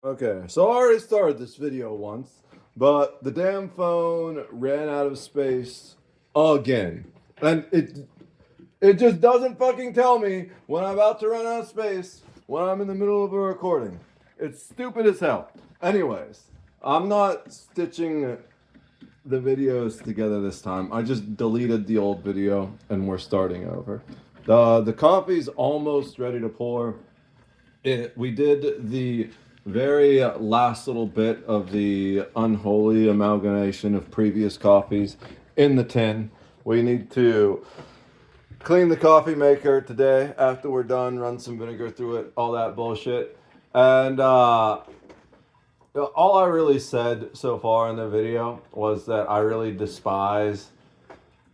Okay, so I already started this video once, but the damn phone ran out of space again. And it just doesn't fucking tell me when I'm about to run out of space when I'm in the middle of a recording. It's stupid as hell. Anyways, I'm not stitching the videos together this time. I just deleted the old video and we're starting over. The coffee's almost ready to pour. We did the very last little bit of the unholy amalgamation of previous coffees in the tin. We need to clean the coffee maker today after we're done, run some vinegar through it, all that bullshit. And all I really said so far in the video was that I really despise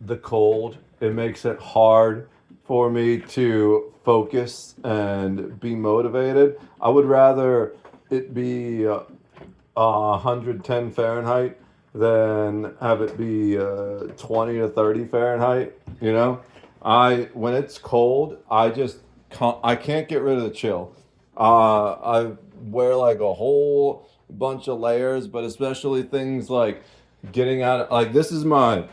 the cold. It makes it hard for me to focus and be motivated. I would rather it be 110 Fahrenheit than have it be 20 to 30 Fahrenheit. You know, when it's cold, I can't get rid of the chill. I wear like a whole bunch of layers, but especially things like getting out. Like this is my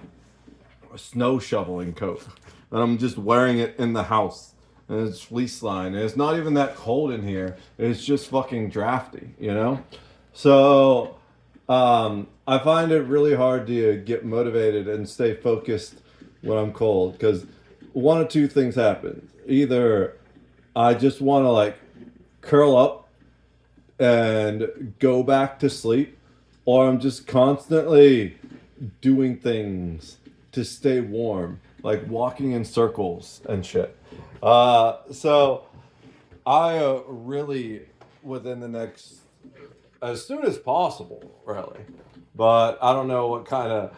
snow shoveling coat, and I'm just wearing it in the house. And it's fleece lined, and it's not even that cold in here. It's just fucking drafty, you know. So I find it really hard to get motivated and stay focused when I'm cold because one of two things happen. Either I just want to like curl up and go back to sleep, or I'm just constantly doing things to stay warm, like walking in circles and shit. So I really, within the next, as soon as possible, really, but I don't know what kind of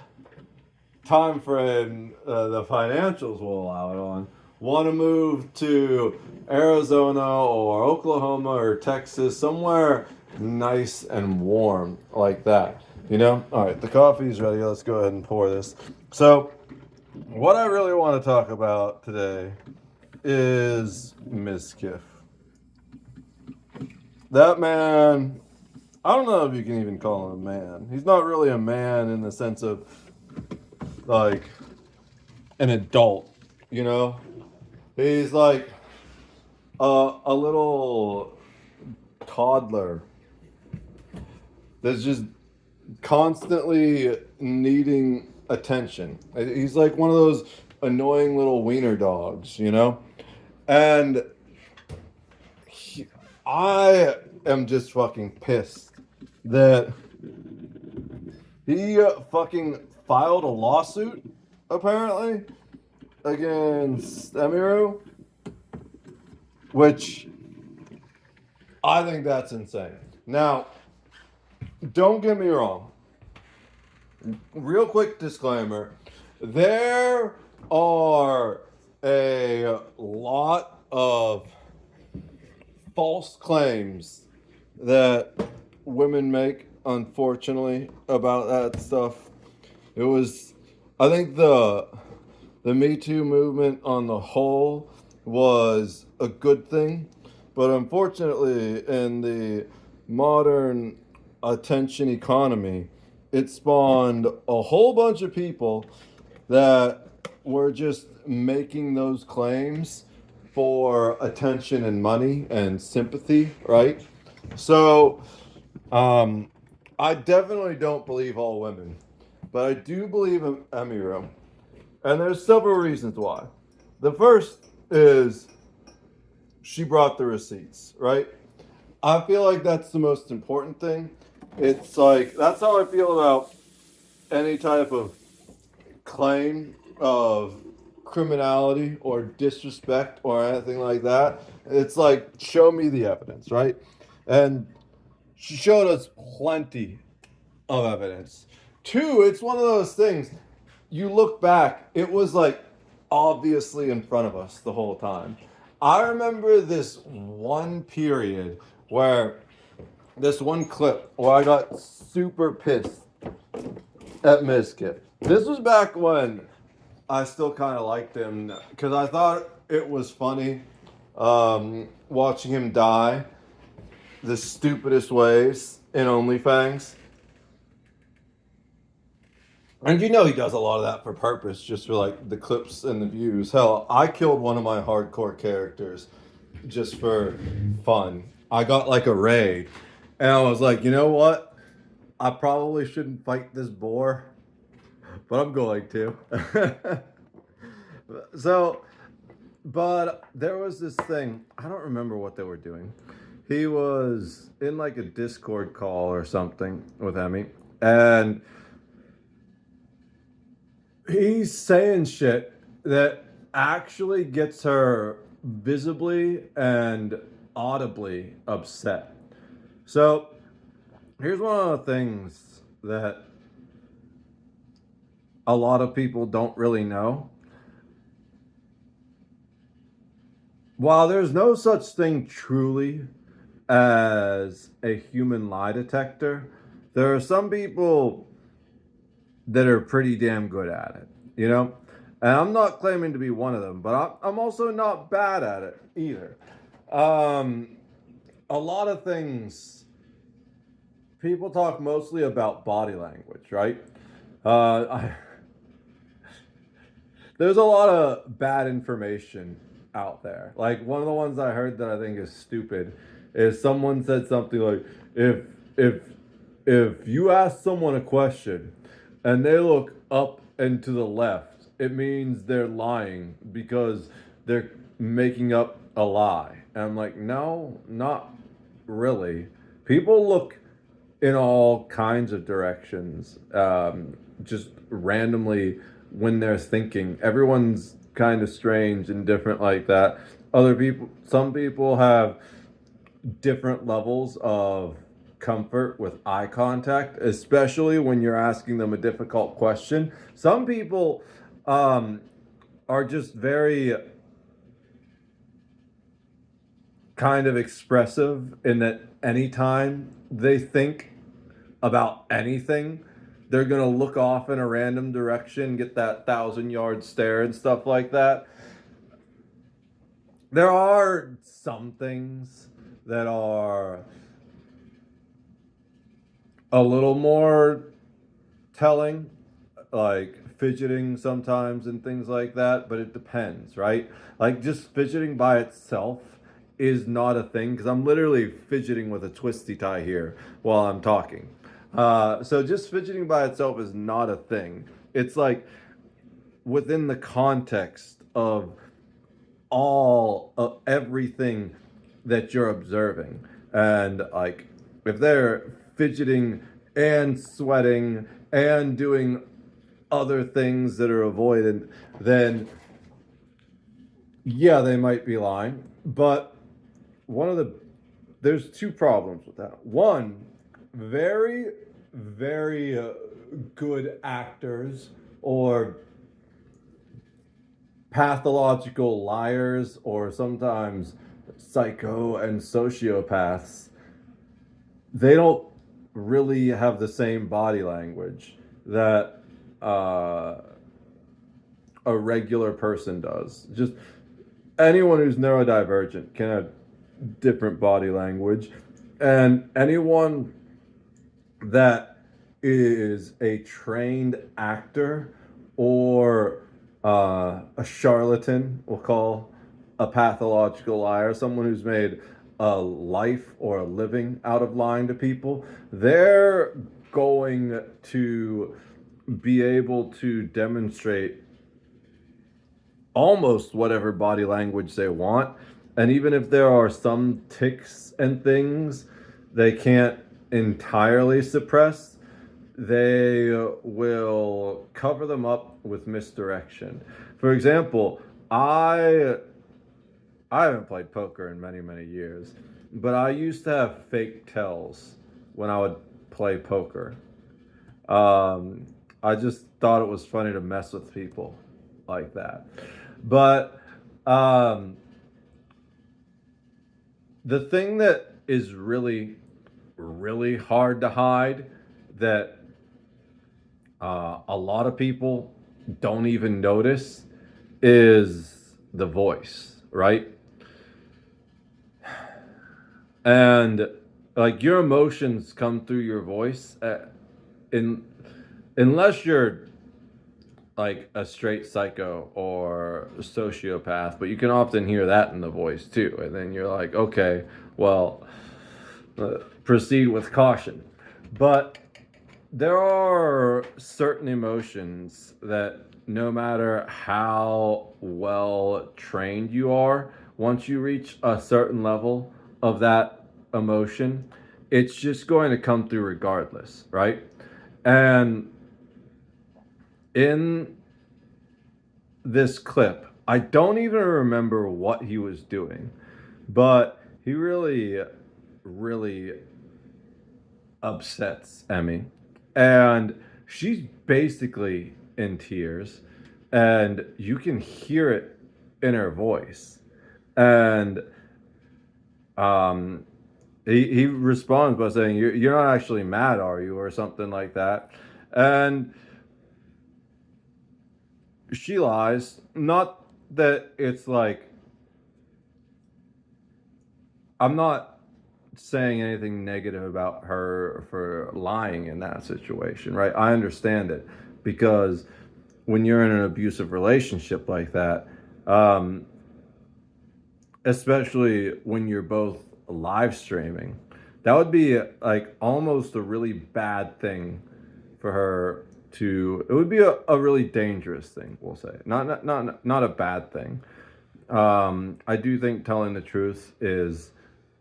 time frame the financials will allow it on. Want to move to Arizona or Oklahoma or Texas, somewhere nice and warm like that. You know? All right, the coffee's ready. Let's go ahead and pour this. So, what I really want to talk about today is Mizkif. That man, I don't know if you can even call him a man. He's not really a man in the sense of like an adult, you know? He's like a little toddler that's just constantly needing attention. He's like one of those annoying little wiener dogs, you know? And he, I am just fucking pissed that he fucking filed a lawsuit, apparently, against Emiru, which I think that's insane. Now, don't get me wrong. Real quick disclaimer. There are a lot of false claims that women make, unfortunately, about that stuff. It was, I think the Me Too movement on the whole was a good thing, but unfortunately, in the modern attention economy, it spawned a whole bunch of people that were just making those claims for attention and money and sympathy, right? So, um, I definitely don't believe all women, but I do believe in Emiru. And there's several reasons why. The first is she brought the receipts, right? I feel like that's the most important thing. It's like, that's how I feel about any type of claim of criminality or disrespect or anything like that. It's like, show me the evidence, right? And she showed us plenty of evidence. Two, it's one of those things. You look back, it was like obviously in front of us the whole time. I remember this one period where this one clip where I got super pissed at Mizkif. This was back when I still kind of liked him because I thought it was funny watching him die. the stupidest ways in OnlyFans. And you know he does a lot of that for purpose, just for like the clips and the views. Hell, I killed one of my hardcore characters just for fun. I got like a raid, and I was like, you know what? I probably shouldn't fight this boar, but I'm going to. So, but there was this thing. I don't remember what they were doing. He was in like a Discord call or something with Emmy, and he's saying shit that actually gets her visibly and audibly upset. So here's one of the things that a lot of people don't really know. While there's no such thing truly as a human lie detector, there are some people that are pretty damn good at it, you know? And I'm not claiming to be one of them, but I'm also not bad at it either. A lot of things, people talk mostly about body language, right? There's a lot of bad information out there. Like one of the ones I heard that I think is stupid is someone said something like, if if you ask someone a question and they look up and to the left, it means they're lying because they're making up a lie. And I'm like, no, not really. People look in all kinds of directions, just randomly when they're thinking. Everyone's kind of strange and different like that. Some people have different levels of comfort with eye contact, especially when you're asking them a difficult question. Some people are just very kind of expressive in that anytime they think about anything, they're going to look off in a random direction, get that 1,000-yard stare and stuff like that. There are some things that are a little more telling, like fidgeting sometimes and things like that, but it depends, right? Like just fidgeting by itself is not a thing, because I'm literally fidgeting with a twisty tie here while I'm talking. So just fidgeting by itself is not a thing. It's like within the context of all of everything that you're observing. And like if they're fidgeting and sweating and doing other things that are avoidant, then yeah, they might be lying. But there's two problems with that. One, very, very good actors or pathological liars or sometimes psycho and sociopaths, they don't really have the same body language that a regular person does. Just anyone who's neurodivergent can have different body language, and anyone that is a trained actor or a charlatan, we'll call a pathological liar, someone who's made a life or a living out of lying to people, they're going to be able to demonstrate almost whatever body language they want. And even if there are some tics and things they can't entirely suppress, they will cover them up with misdirection. For example, I haven't played poker in many, many years, but I used to have fake tells when I would play poker. I just thought it was funny to mess with people like that. But the thing that is really, really hard to hide that a lot of people don't even notice is the voice, right? And like your emotions come through your voice, in unless you're like a straight psycho or a sociopath, but you can often hear that in the voice too. And then you're like, okay, well, proceed with caution. But there are certain emotions that no matter how well trained you are, once you reach a certain level of that emotion, it's just going to come through regardless, right? And in this clip, I don't even remember what he was doing, but he really, really upsets Emmy. And she's basically in tears, and you can hear it in her voice. And um, he responds by saying, you're not actually mad, are you? Or something like that. And she lies. Not that it's like, I'm not saying anything negative about her for lying in that situation, right? I understand it because when you're in an abusive relationship like that, um, especially when you're both live streaming, that would be like almost a really bad thing for her to. It would be a really dangerous thing, we'll say. Not a bad thing. I do think telling the truth is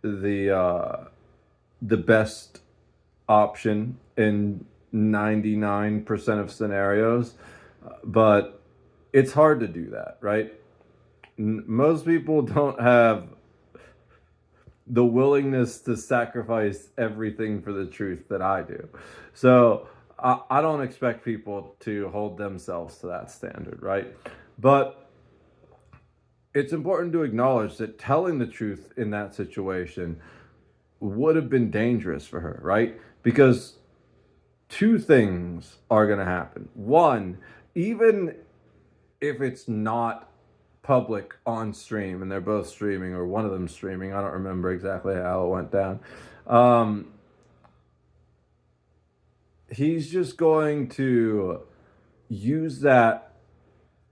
the best option in 99% of scenarios, but it's hard to do that, right? Most people don't have the willingness to sacrifice everything for the truth that I do. So I don't expect people to hold themselves to that standard, right? But it's important to acknowledge that telling the truth in that situation would have been dangerous for her, right? Because two things are going to happen. One, even if it's not public on stream and they're both streaming or one of them streaming, I don't remember exactly how it went down. He's just going to use that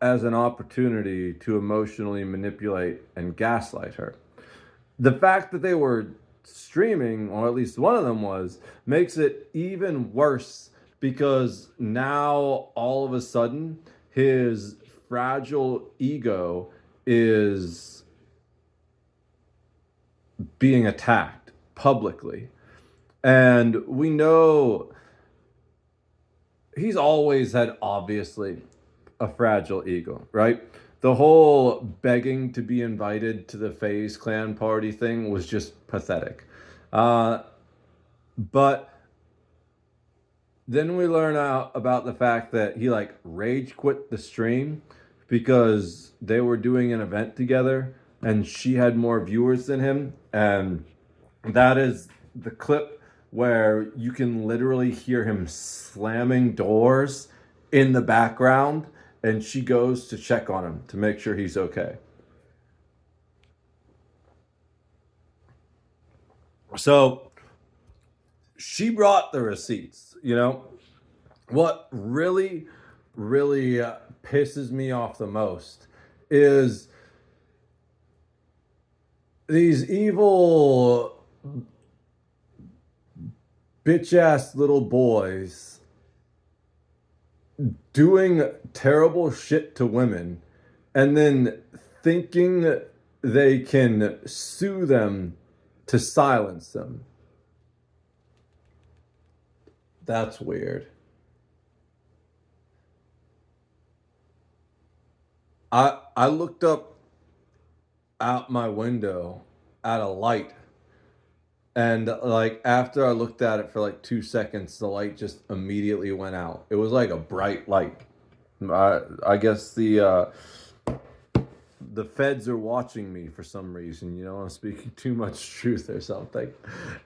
as an opportunity to emotionally manipulate and gaslight her. The fact that they were streaming, or at least one of them was, makes it even worse because now all of a sudden his fragile ego is being attacked publicly. And we know he's always had, obviously, a fragile ego, right? The whole begging to be invited to the FaZe Clan party thing was just pathetic. But then we learn out about the fact that he like rage quit the stream because they were doing an event together and she had more viewers than him. And that is the clip where you can literally hear him slamming doors in the background, and she goes to check on him to make sure he's okay. So she brought the receipts, you know? What really, really pisses me off the most is these evil bitch ass little boys doing terrible shit to women and then thinking they can sue them to silence them. That's weird. I looked up out my window at a light, and like after I looked at it for like 2 seconds, the light just immediately went out. It was like a bright light. I guess the feds are watching me for some reason. You know, I'm speaking too much truth or something.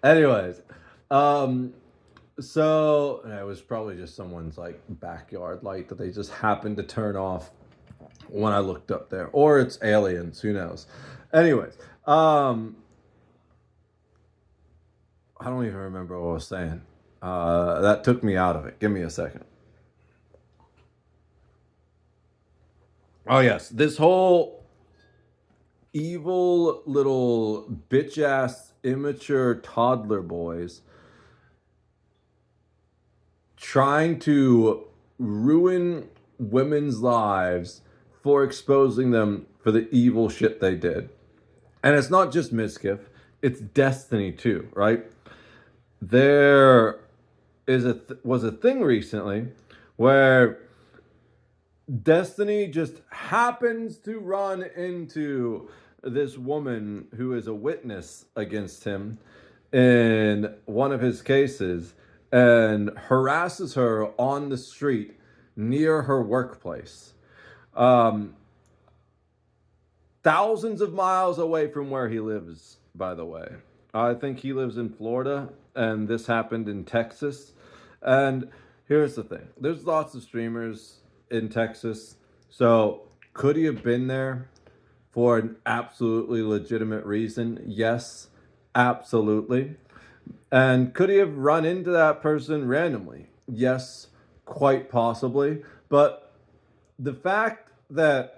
Anyways, so it was probably just someone's like backyard light that they just happened to turn off when I looked up there, or it's aliens. Who knows? Anyways, I don't even remember what I was saying. That took me out of it. Give me a second. Oh, yes. This whole evil little bitch ass immature toddler boys trying to ruin women's lives for exposing them for the evil shit they did. And it's not just Mizkif, it's Destiny too, right? There was a thing recently where Destiny just happens to run into this woman who is a witness against him in one of his cases and harasses her on the street near her workplace. Um, Thousands of miles away from where he lives, by the way. I think he lives in Florida, and this happened in Texas. And here's the thing, there's lots of streamers in Texas. So, could he have been there for an absolutely legitimate reason? Yes, absolutely. And could he have run into that person randomly? Yes, quite possibly. But the fact that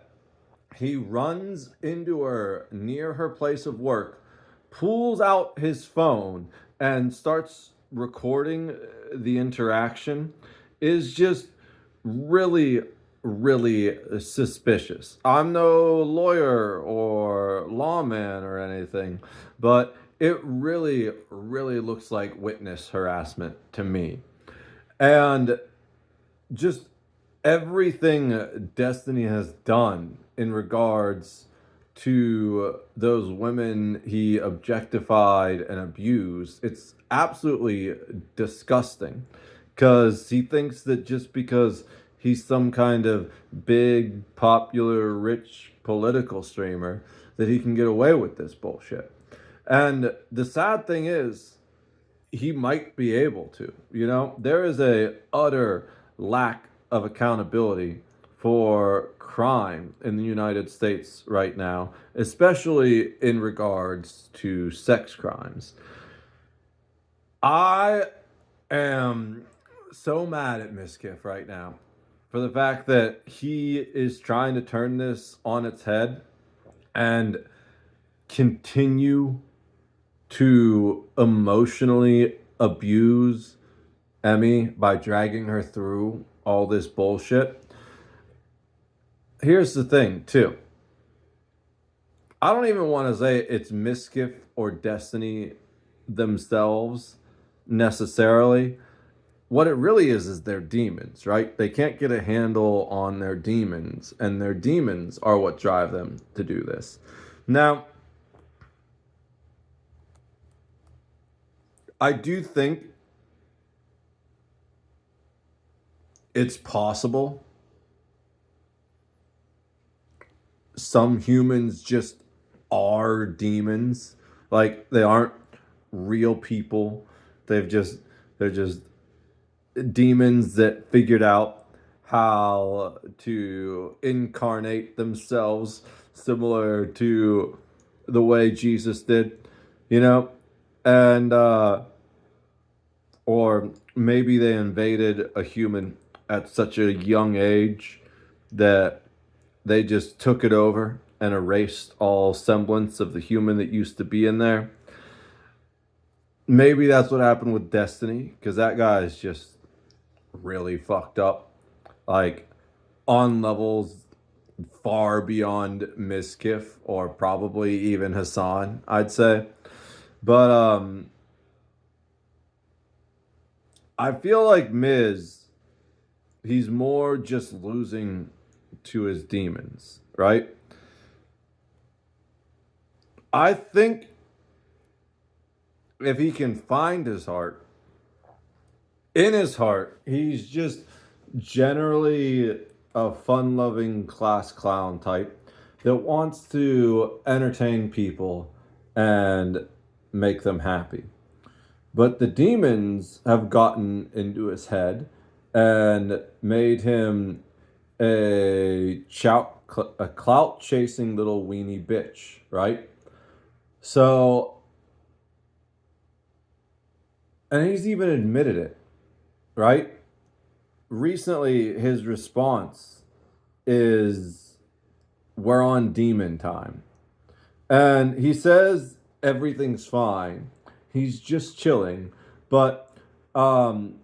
he runs into her near her place of work, pulls out his phone, and starts recording the interaction is just really, really suspicious. I'm no lawyer or lawman or anything, but it really, really looks like witness harassment to me. And just everything Destiny has done in regards to those women he objectified and abused, it's absolutely disgusting. Because he thinks that just because he's some kind of big, popular, rich political streamer, that he can get away with this bullshit. And the sad thing is, he might be able to. You know, there is a utter lack of accountability for crime in the United States right now, especially in regards to sex crimes. I am so mad at Mizkif right now for the fact that he is trying to turn this on its head and continue to emotionally abuse Emmy by dragging her through all this bullshit. Here's the thing, too. I don't even want to say it's Mizkif or Destiny themselves necessarily. What it really is their demons, right? They can't get a handle on their demons, and their demons are what drive them to do this. Now, I do think it's possible some humans just are demons. Like, they aren't real people. They're just demons that figured out how to incarnate themselves similar to the way Jesus did, you know? And or maybe they invaded a human at such a young age that they just took it over and erased all semblance of the human that used to be in there. Maybe that's what happened with Destiny, because that guy is just really fucked up. Like, on levels far beyond Mizkif or probably even Hassan, I'd say. But I feel like Miz, he's more just losing to his demons, right? I think if he can find his heart, in his heart, he's just generally a fun loving class clown type that wants to entertain people and make them happy. But the demons have gotten into his head and made him a clout chasing little weenie bitch, right? So And he's even admitted it, right? Recently, his response is, "We're on demon time." And he says everything's fine. He's just chilling. But um,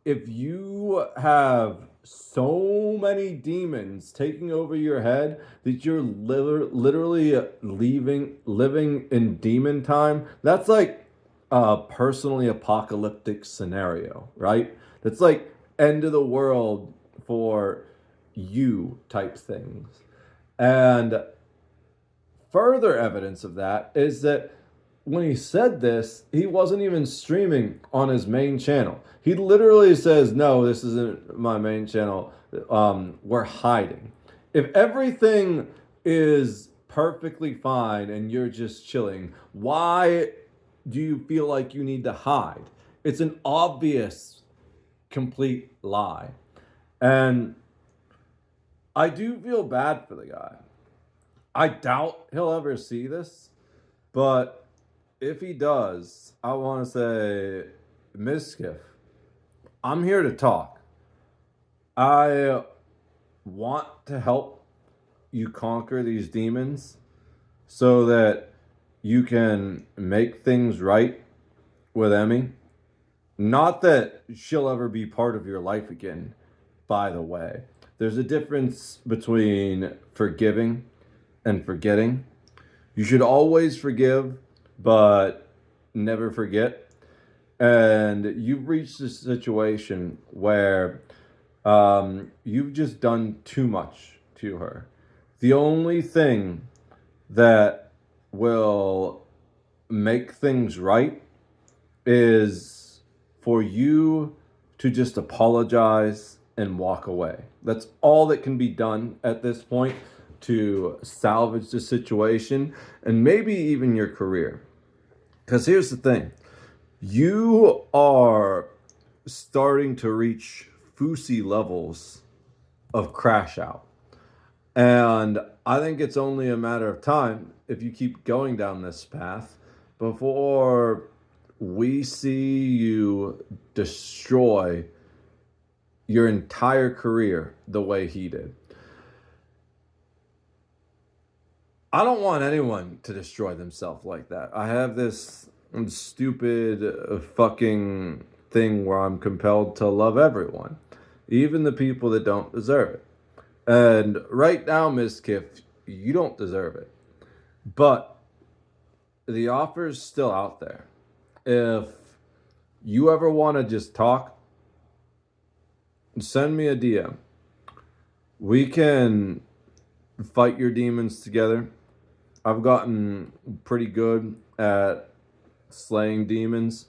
if you have so many demons taking over your head that you're literally living in demon time, that's like a personally apocalyptic scenario, right? That's like end of the world for you type things. And further evidence of that is that when he said this, he wasn't even streaming on his main channel. He literally says, "No, this isn't my main channel. We're hiding." If everything is perfectly fine and you're just chilling, why do you feel like you need to hide? It's an obvious, complete lie. And I do feel bad for the guy. I doubt he'll ever see this, but if he does, I want to say, Mizkif, I'm here to talk. I want to help you conquer these demons so that you can make things right with Emmy. Not that she'll ever be part of your life again, by the way. There's a difference between forgiving and forgetting. You should always forgive, but never forget. And you've reached a situation where you've just done too much to her. The only thing that will make things right is for you to just apologize and walk away. That's all that can be done at this point to salvage the situation and maybe even your career. Because here's the thing, you are starting to reach Fusi levels of crash out. And I think it's only a matter of time if you keep going down this path before we see you destroy your entire career the way he did. I don't want anyone to destroy themselves like that. I have this stupid fucking thing where I'm compelled to love everyone, even the people that don't deserve it. And right now, Mizkif, you don't deserve it. But the offer's still out there. If you ever want to just talk, send me a DM. We can fight your demons together. I've gotten pretty good at slaying demons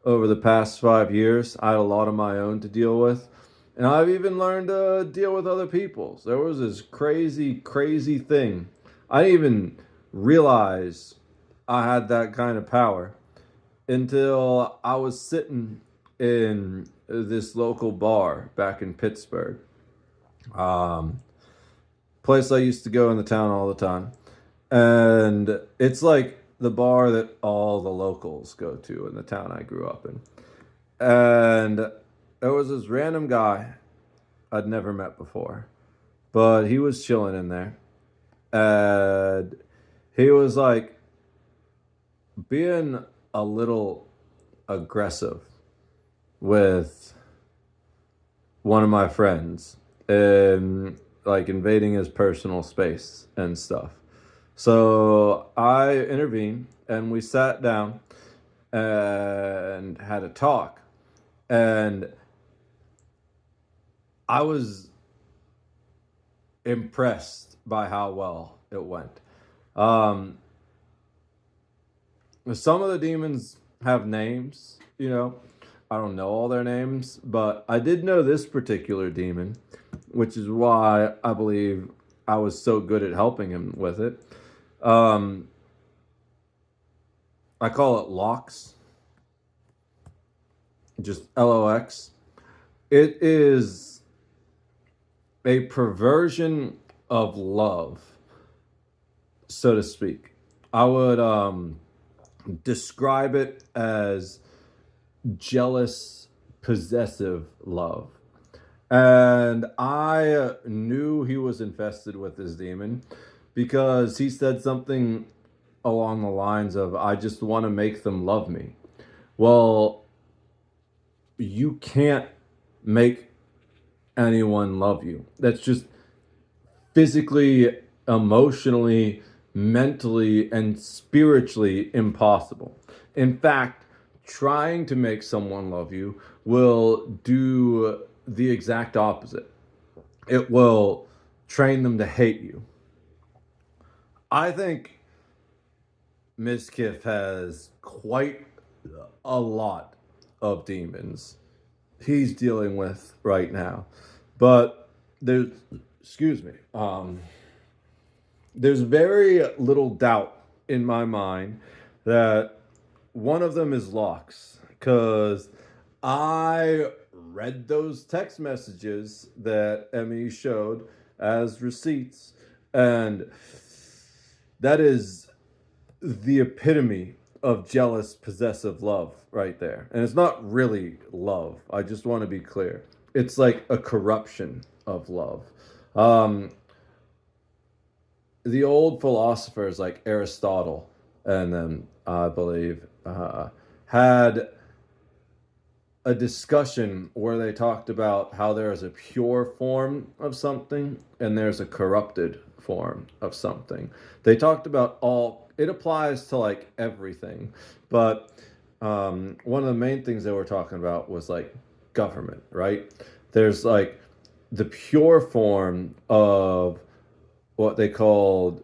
over the past 5 years. I had a lot of my own to deal with. And I've even learned to deal with other people's. There was this crazy, crazy thing. I didn't even realize I had that kind of power until I was sitting in this local bar back in Pittsburgh. Place I used to go in the town all the time. And it's like the bar that all the locals go to in the town I grew up in. And there was this random guy I'd never met before, but he was chilling in there. And he was like being a little aggressive with one of my friends and like invading his personal space and stuff. So I intervened and we sat down and had a talk. And I was impressed by how well it went. Some of the demons have names, you know. I don't know all their names, but I did know this particular demon, which is why I believe I was so good at helping him with it. I call it Lox, just LOX. It is a perversion of love, so to speak. I would describe it as jealous, possessive love. And I knew he was infested with this demon because he said something along the lines of, I just want to make them love me. Well, you can't make anyone love you. That's just physically, emotionally, mentally, and spiritually impossible. In fact, trying to make someone love you will do the exact opposite. It will train them to hate you. I think Mizkif has quite a lot of demons he's dealing with right now. But there's, excuse me, there's very little doubt in my mind that one of them is Locke's, because I read those text messages that Emmy showed as receipts, and that is the epitome of jealous, possessive love right there. And it's not really love. I just want to be clear. It's like a corruption of love. The old philosophers like Aristotle and then I believe had a discussion where they talked about how there is a pure form of something and there's a corrupted form of something. They talked about all, it applies to like everything, but one of the main things they were talking about was like government, right? There's like the pure form of what they called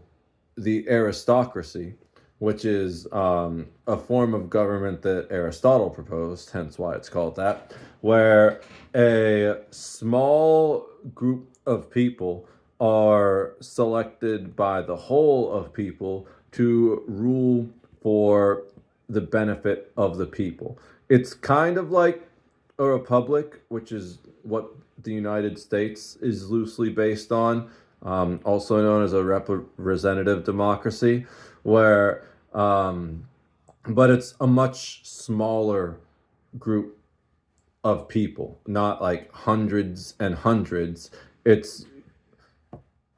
the aristocracy, which is a form of government that Aristotle proposed, hence why it's called that, where a small group of people are selected by the whole of people to rule for the benefit of the people. It's kind of like a republic, which is what the United States is loosely based on, also known as a representative democracy, where but it's a much smaller group of people, not like hundreds and hundreds. It's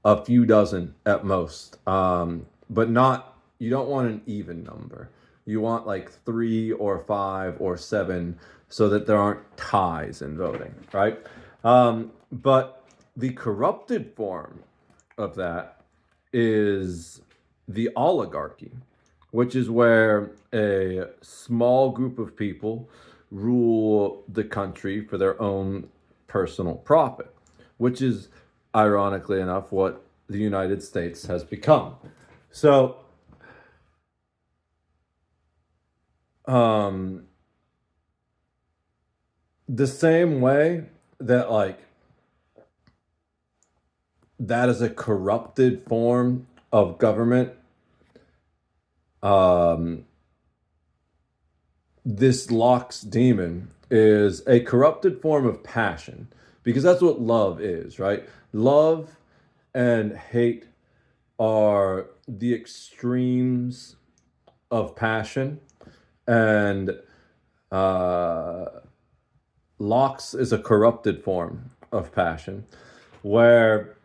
a few dozen at most, but not, you don't want an even number. You want like 3 or 5 or 7 so that there aren't ties in voting, right? But the corrupted form of that is the oligarchy, which is where a small group of people rule the country for their own personal profit, which is ironically enough what the United States has become. So, the same way that like that is a corrupted form of government, this Locke's demon is a corrupted form of passion, because that's what love is, right? Love and hate are the extremes of passion, and Locke's is a corrupted form of passion where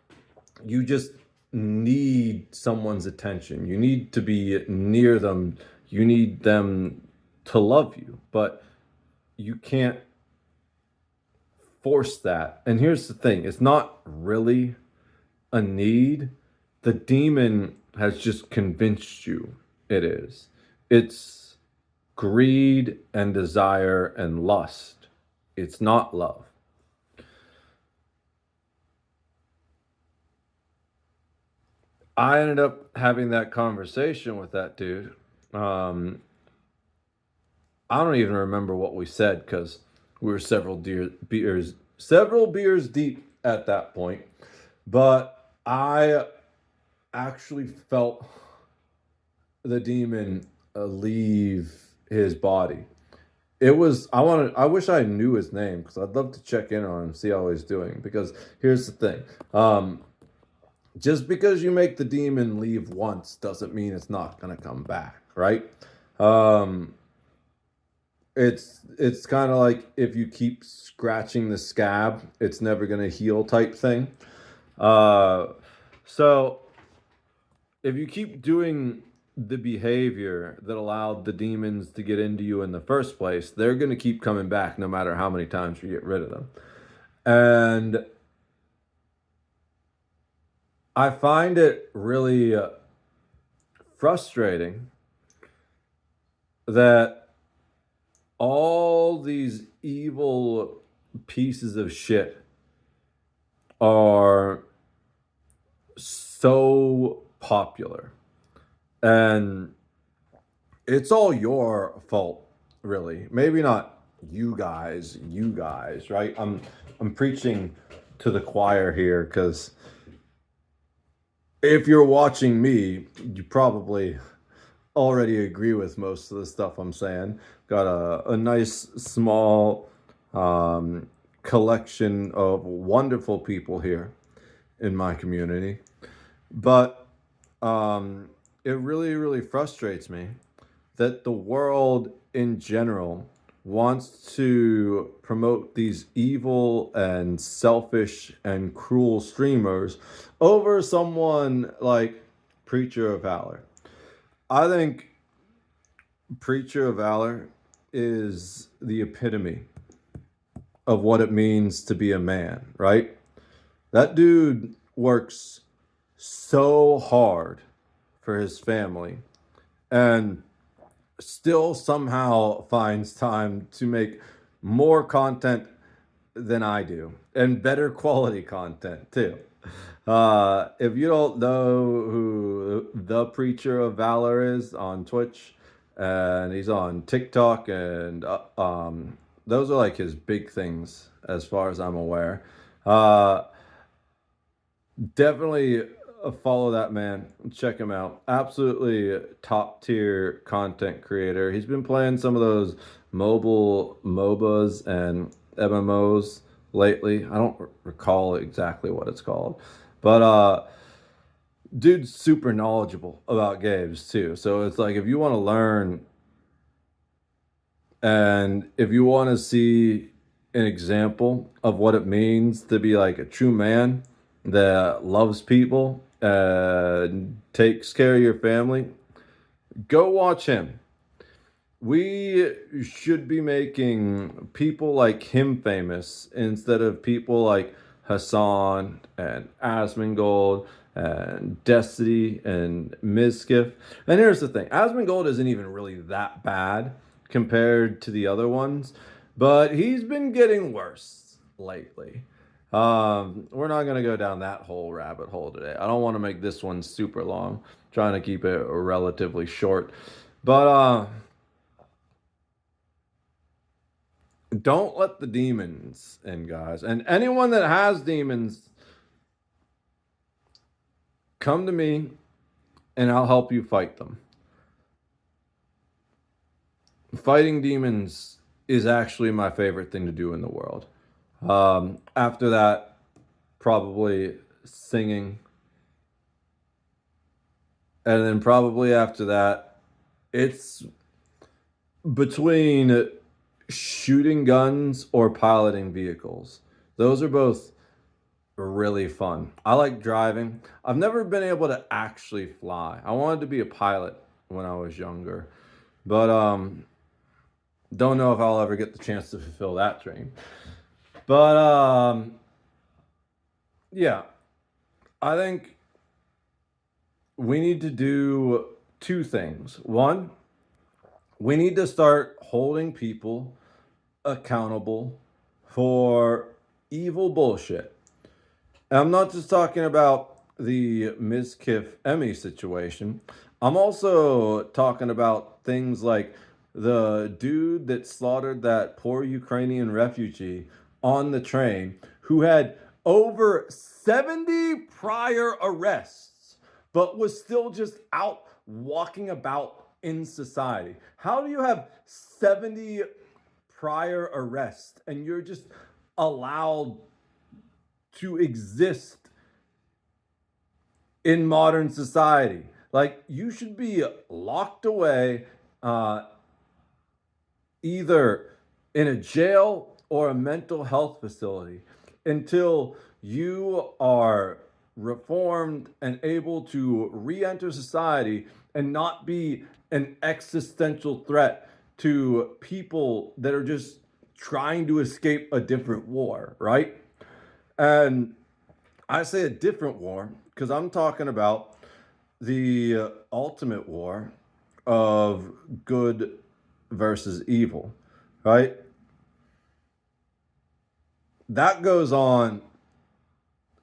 you just need someone's attention. You need to be near them. You need them to love you, but you can't force that. And here's the thing, it's not really a need. The demon has just convinced you it is. It's greed and desire and lust. It's not love. I ended up having that conversation with that dude. I don't even remember what we said because we were several beers deep at that point. But I actually felt the demon leave his body. I wish I knew his name because I'd love to check in on him, see how he's doing. Because here's the thing. Just because you make the demon leave once doesn't mean it's not going to come back, right? it's kind of like if you keep scratching the scab, it's never gonna heal type thing. Uh, so if you keep doing the behavior that allowed the demons to get into you in the first place, they're gonna keep coming back no matter how many times you get rid of them. And I find it really frustrating that all these evil pieces of shit are so popular. And it's all your fault, really. Maybe not you guys, right? I'm preaching to the choir here because if you're watching me, you probably already agree with most of the stuff I'm saying. Got a nice small collection of wonderful people here in my community. But it really, really frustrates me that the world in general wants to promote these evil and selfish and cruel streamers over someone like Preacher of Valor. I think Preacher of Valor is the epitome of what it means to be a man, right? That dude works so hard for his family and still somehow finds time to make more content than I do and better quality content too. If you don't know who the Preacher of Valor is on Twitch, and he's on TikTok, and those are like his big things as far as I'm aware. Uh, Definitely follow that man. Check him out. Absolutely top tier content creator. He's been playing some of those mobile MOBAs and MMOs lately. I don't recall exactly what it's called, but dude's super knowledgeable about games too. So it's like if you want to learn and if you want to see an example of what it means to be like a true man that loves people and takes care of your family, go watch him. We should be making people like him famous instead of people like Hassan and Asmongold and Destiny and Mizkif. And here's the thing, Asmongold isn't even really that bad compared to the other ones, but he's been getting worse lately. We're not going to go down that whole rabbit hole today. I don't want to make this one super long, trying to keep it relatively short. But don't let the demons in, guys. And anyone that has demons, come to me and I'll help you fight them. Fighting demons is actually my favorite thing to do in the world. After that, probably singing. And then probably after that, it's between shooting guns or piloting vehicles. Those are both really fun. I like driving. I've never been able to actually fly. I wanted to be a pilot when I was younger, but don't know if I'll ever get the chance to fulfill that dream. But yeah, I think we need to do two things. One, we need to start holding people accountable for evil bullshit. And I'm not just talking about the Mizkif Emmy situation. I'm also talking about things like the dude that slaughtered that poor Ukrainian refugee on the train who had over 70 prior arrests, but was still just out walking about in society. How do you have 70 prior arrests and you're just allowed to exist in modern society? Like, you should be locked away either in a jail or a mental health facility until you are reformed and able to re-enter society and not be an existential threat to people that are just trying to escape a different war, right? And I say a different war because I'm talking about the ultimate war of good versus evil, right? That goes on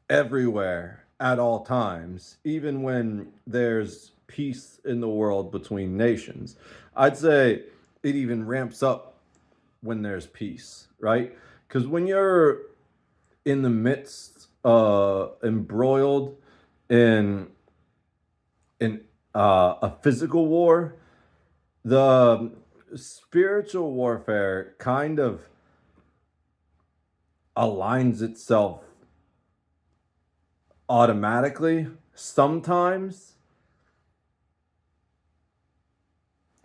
everywhere at all times, even when there's peace in the world between nations. I'd say it even ramps up when there's peace, right? Because when you're in the midst, embroiled in a physical war, the spiritual warfare kind of aligns itself automatically. Sometimes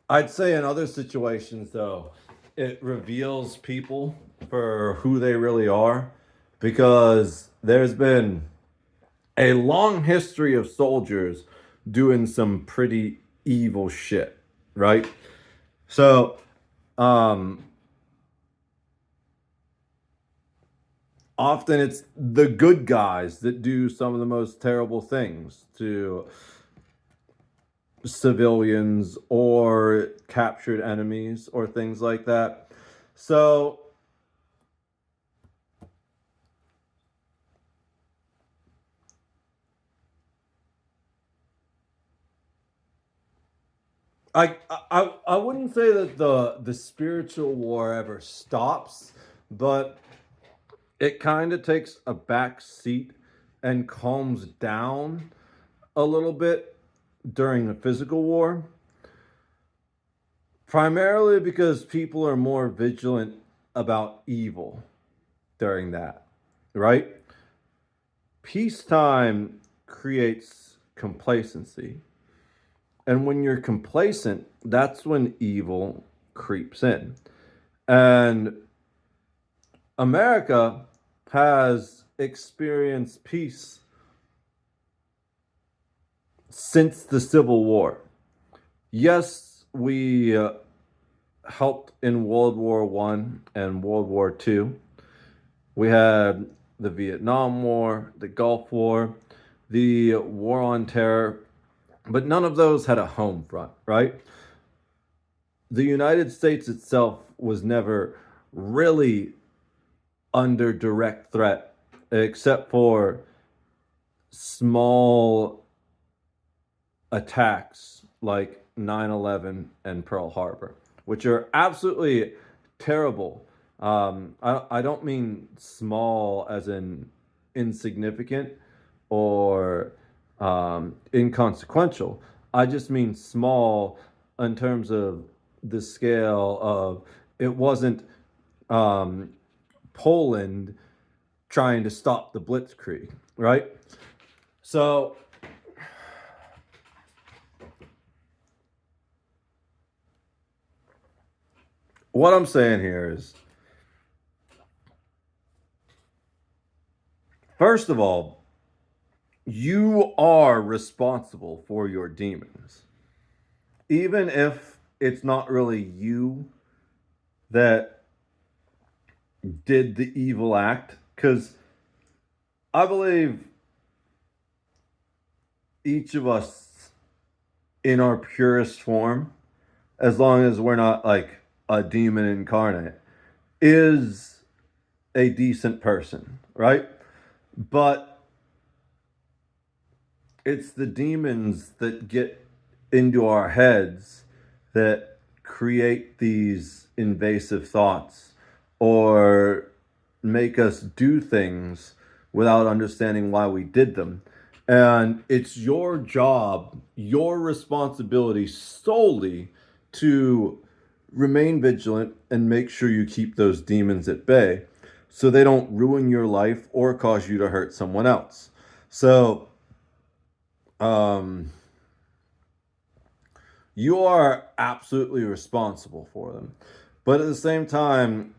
I'd say in other situations, though, it reveals people for who they really are because there's been a long history of soldiers doing some pretty evil shit, right? So, um, often it's the good guys that do some of the most terrible things to civilians or captured enemies or things like that. So I wouldn't say that the spiritual war ever stops, but it kind of takes a back seat and calms down a little bit during the physical war, primarily because people are more vigilant about evil during that, right? Peacetime creates complacency. And when you're complacent, that's when evil creeps in. And America has experienced peace since the Civil War. Yes, we helped in World War One and World War Two. We had the Vietnam War, the Gulf War, the War on Terror, but none of those had a home front, right? The United States itself was never really under direct threat, except for small attacks like 9/11 and Pearl Harbor, which are absolutely terrible. I don't mean small as in insignificant or inconsequential. I just mean small in terms of the scale of it wasn't um, Poland trying to stop the Blitzkrieg, right? So what I'm saying here is, first of all, you are responsible for your demons. Even if it's not really you that did the evil act, because I believe each of us in our purest form, as long as we're not like a demon incarnate, is a decent person, right? But it's the demons that get into our heads that create these invasive thoughts or make us do things without understanding why we did them. And it's your job, your responsibility solely to remain vigilant and make sure you keep those demons at bay so they don't ruin your life or cause you to hurt someone else. So, um, you are absolutely responsible for them. But at the same time,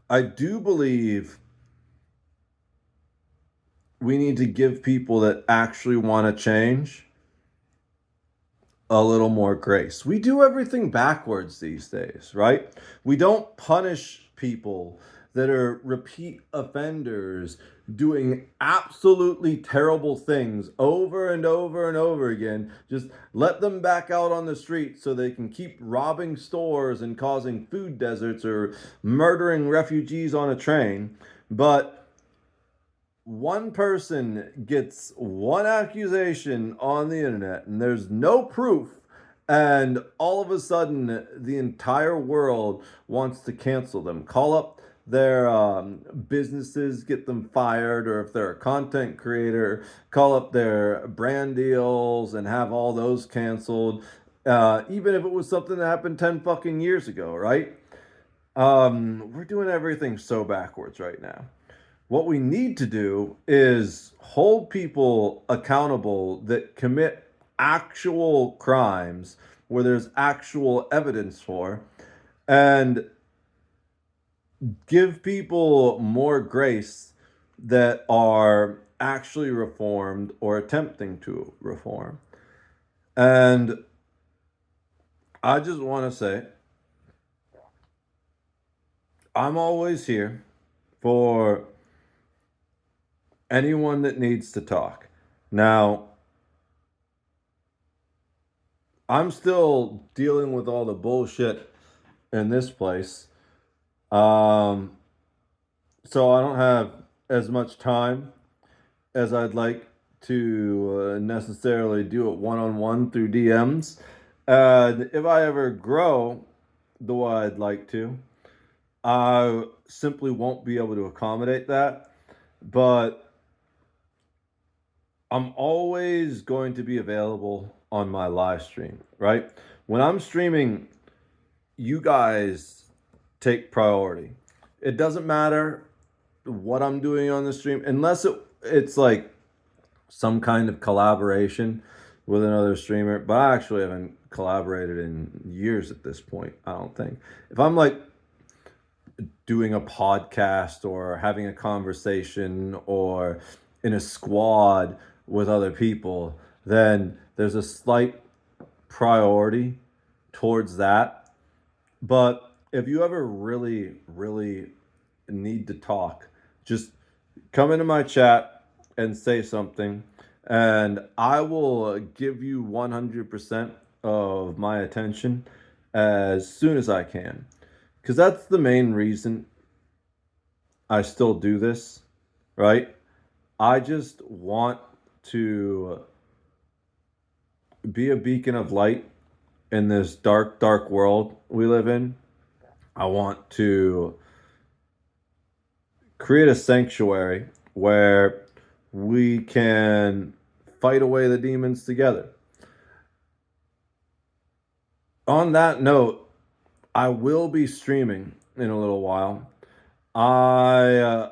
I do believe we need to give people that actually want to change a little more grace. We do everything backwards these days, right? We don't punish people that are repeat offenders doing absolutely terrible things over and over and over again. Just let them back out on the street so they can keep robbing stores and causing food deserts or murdering refugees on a train. But one person gets one accusation on the internet and there's no proof, and all of a sudden the entire world wants to cancel them, call up their businesses, get them fired, or if they're a content creator, call up their brand deals and have all those canceled, even if it was something that happened 10 fucking years ago, right? We're doing everything so backwards right now. What we need to do is hold people accountable that commit actual crimes where there's actual evidence for, and give people more grace that are actually reformed or attempting to reform. And I just want to say, I'm always here for anyone that needs to talk. Now, I'm still dealing with all the bullshit in this place. So I don't have as much time as I'd like to necessarily do it one-on-one through DMs. And if I ever grow the way I'd like to, I simply won't be able to accommodate that. But I'm always going to be available on my live stream, right? When I'm streaming, you guys take priority. It doesn't matter what I'm doing on the stream, unless it's like some kind of collaboration with another streamer. But I actually haven't collaborated in years at this point, I don't think. If I'm like doing a podcast or having a conversation or in a squad with other people, then there's a slight priority towards that. But if you ever really, really need to talk, just come into my chat and say something, and I will give you 100% of my attention as soon as I can. Because that's the main reason I still do this, right? I just want to be a beacon of light in this dark, dark world we live in. I want to create a sanctuary where we can fight away the demons together. On that note, I will be streaming in a little while. I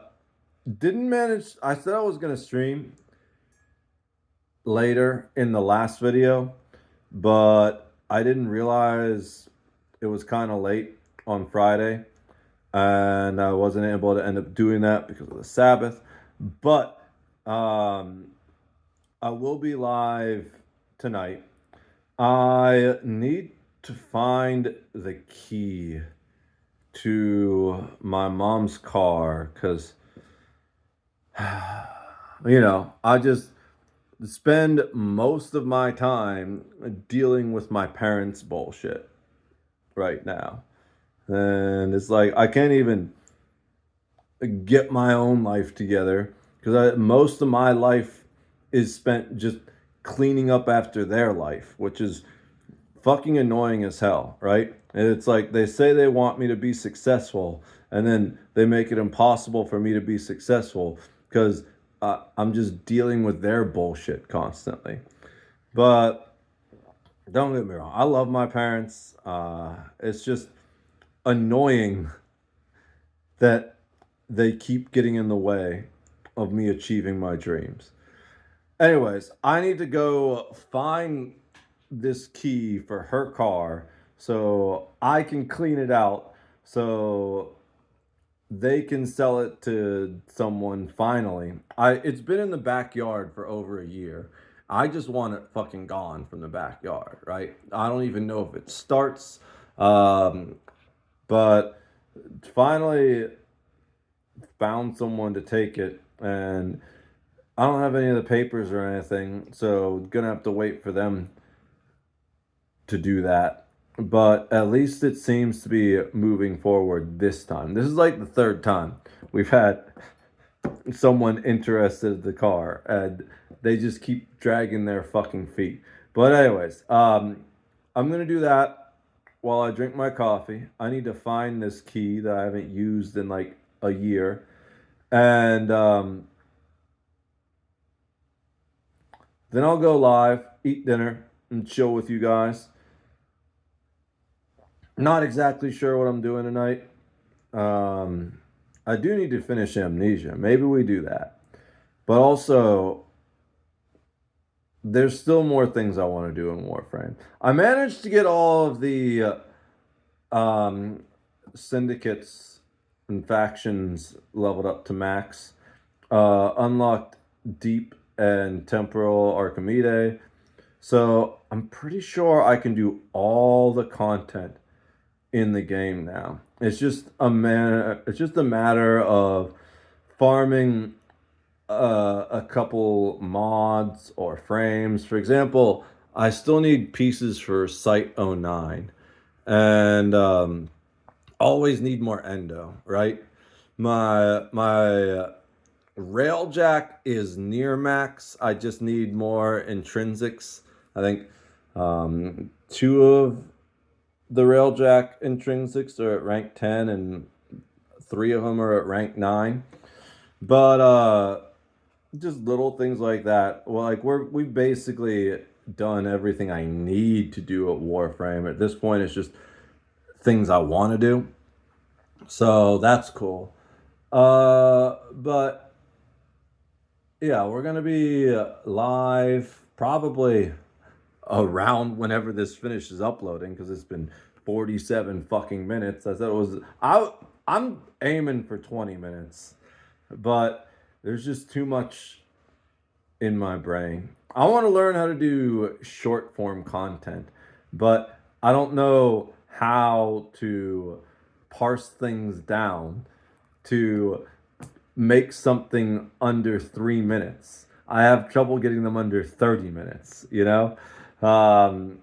didn't manage, I said I was going to stream later in the last video, but I didn't realize it was kind of late on Friday, and I wasn't able to end up doing that because of the Sabbath. But I will be live tonight. I need to find the key to my mom's car because, I just spend most of my time dealing with my parents' bullshit right now. And it's like I can't even get my own life together because most of my life is spent just cleaning up after their life, which is fucking annoying as hell, right? And it's like they say they want me to be successful, and then they make it impossible for me to be successful because I'm just dealing with their bullshit constantly. But don't get me wrong, I love my parents. It's just annoying that they keep getting in the way of me achieving my dreams. Anyways, I need to go find this key for her car so I can clean it out so they can sell it to someone finally. It's been in the backyard for over a year. I just want it fucking gone from the backyard, right? I don't even know if it starts. Um, but finally found someone to take it, and I don't have any of the papers or anything, so gonna have to wait for them to do that. But at least it seems to be moving forward this time. This is like the third time we've had someone interested in the car, and they just keep dragging their fucking feet. But anyways, I'm gonna do that while I drink my coffee. I need to find this key that I haven't used in like a year, and then I'll go live, eat dinner, and chill with you guys. Not exactly sure what I'm doing tonight. Um, I do need to finish Amnesia. Maybe we do that. But also, there's still more things I want to do in Warframe. I managed to get all of the um, syndicates and factions leveled up to max. Unlocked Deep and Temporal Archimede. So I'm pretty sure I can do all the content in the game now. It's just a matter of farming a couple mods or frames. For example, I still need pieces for Site 09, and always need more endo, right? My railjack is near max. I just need more intrinsics. I think two of the railjack intrinsics are at rank 10, and three of them are at rank 9. But just little things like that. Well, like we've basically done everything I need to do at Warframe. At this point, it's just things I want to do. So that's cool. But yeah, we're gonna be live probably around whenever this finishes uploading, because it's been 47 fucking minutes. I said it was I'm aiming for 20 minutes, but there's just too much in my brain. I want to learn how to do short form content, but I don't know how to parse things down to make something under 3 minutes. I have trouble getting them under 30 minutes, you know? Um,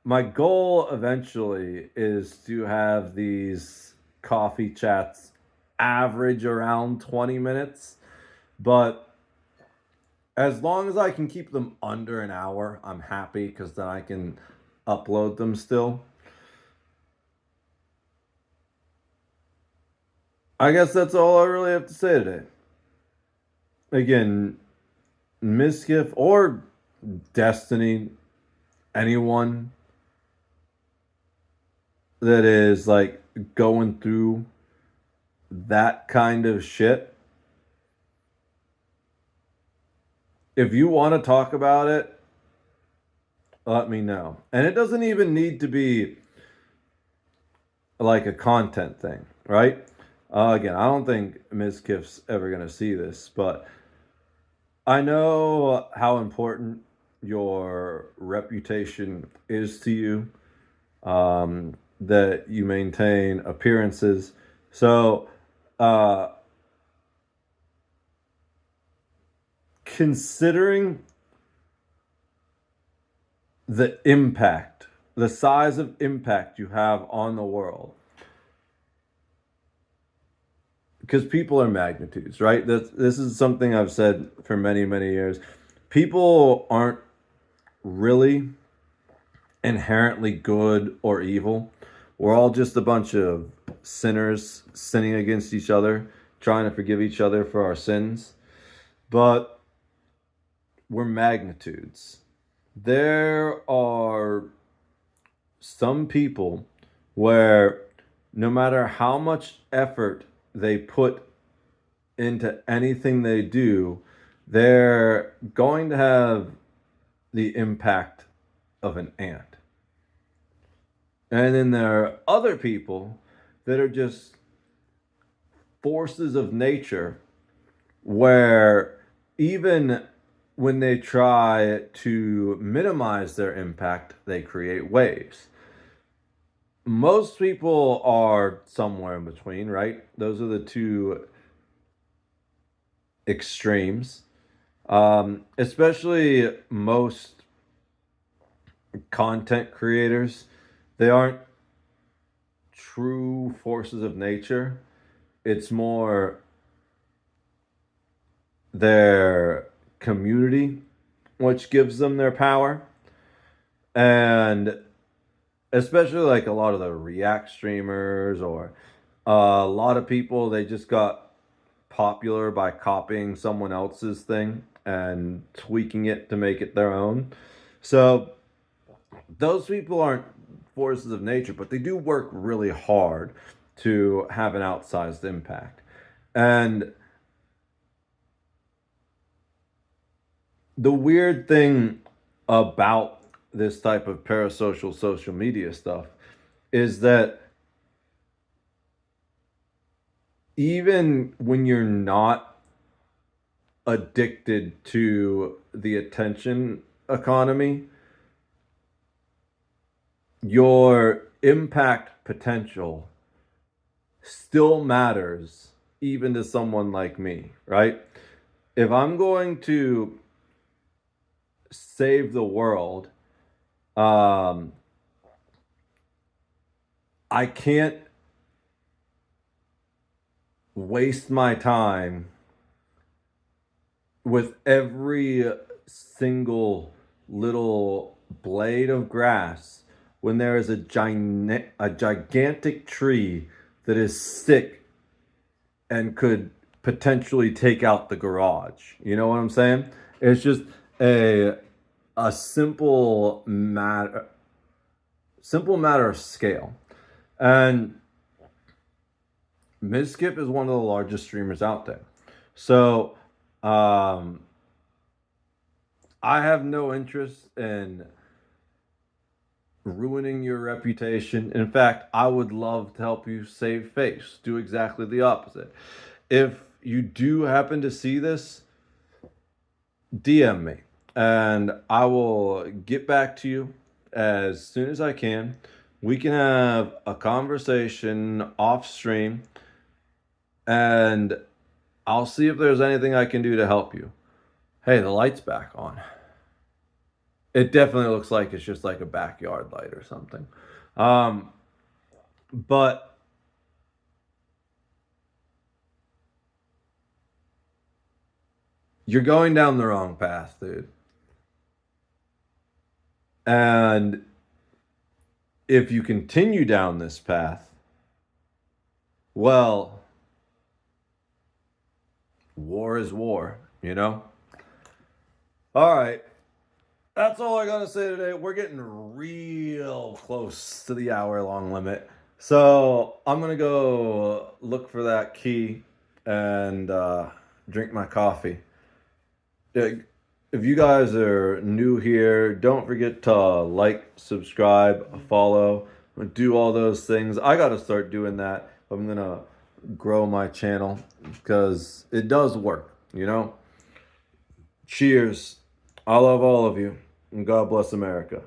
my goal eventually is to have these coffee chats average around 20 minutes, but as long as I can keep them under an hour, I'm happy, because then I can upload them still. I guess that's all I really have to say today. Again, Mizkif or Destiny, anyone that is like going through that kind of shit, if you want to talk about it, let me know. And it doesn't even need to be like a content thing, right? Again, I don't think Mizkif's ever going to see this, but I know how important your reputation is to you, that you maintain appearances. So, considering the impact, the size of impact you have on the world, because people are magnitudes, right? This is something I've said for many, many years. People aren't really inherently good or evil. We're all just a bunch of sinners sinning against each other, trying to forgive each other for our sins. But we're magnitudes. There are some people where no matter how much effort they put into anything they do, they're going to have the impact of an ant. And then there are other people that are just forces of nature, where even when they try to minimize their impact, they create waves. Most people are somewhere in between, right? Those are the two extremes. Especially most content creators, they aren't true forces of nature. It's more their community which gives them their power. And especially like a lot of the React streamers, or a lot of people, they just got popular by copying someone else's thing and tweaking it to make it their own. So those people aren't forces of nature, but they do work really hard to have an outsized impact. And the weird thing about this type of parasocial social media stuff is that even when you're not addicted to the attention economy, your impact potential still matters, even to someone like me, right? If I'm going to save the world, I can't waste my time with every single little blade of grass when there is a gigantic tree that is sick and could potentially take out the garage. You know what I'm saying? It's just a simple matter of scale. And Mizkif is one of the largest streamers out there. So I have no interest in ruining your reputation. In fact, I would love to help you save face. Do exactly the opposite. If you do happen to see this, DM me and I will get back to you as soon as I can. We can have a conversation off stream and I'll see if there's anything I can do to help you. Hey, the light's back on. It definitely looks like it's just like a backyard light or something. But you're going down the wrong path, dude. And if you continue down this path, well, war is war, you know? All right. That's all I gotta say today. We're getting real close to the hour-long limit. So I'm gonna go look for that key and drink my coffee. If you guys are new here, don't forget to like, subscribe, follow, do all those things. I gotta start doing that. I'm gonna grow my channel because it does work, you know? Cheers. I love all of you, and God bless America.